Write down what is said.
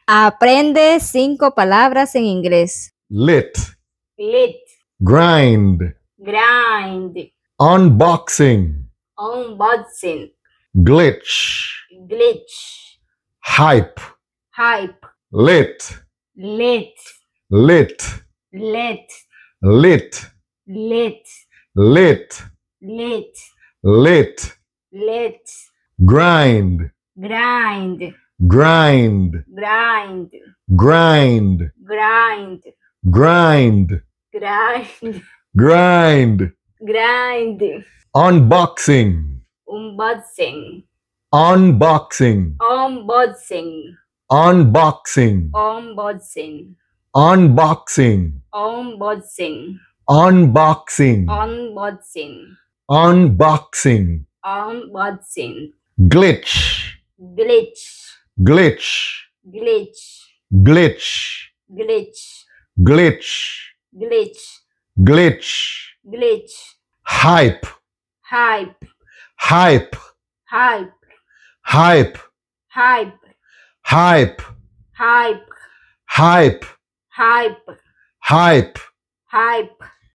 Aprende 5 palabras en inglés. Lit, Lit, grind, grind, unboxing, unboxing, glitch, glitch, hype, hype, lit, lit, lit, lit, lit, lit, lit, lit, lit, lit, grind, grind, grind, grind, grind, grind, grind, grind, grind, grind, unboxing, unboxing, unboxing, unboxing, unboxing, unboxing, unboxing, unboxing, unboxing, unboxing, unboxing, unboxing, glitch, glitch, glitch, glitch, glitch, glitch, glitch, glitch, glitch, glitch, hype, hype, hype, hype, hype, hype, hype, hype, hype, hype, hype. hype.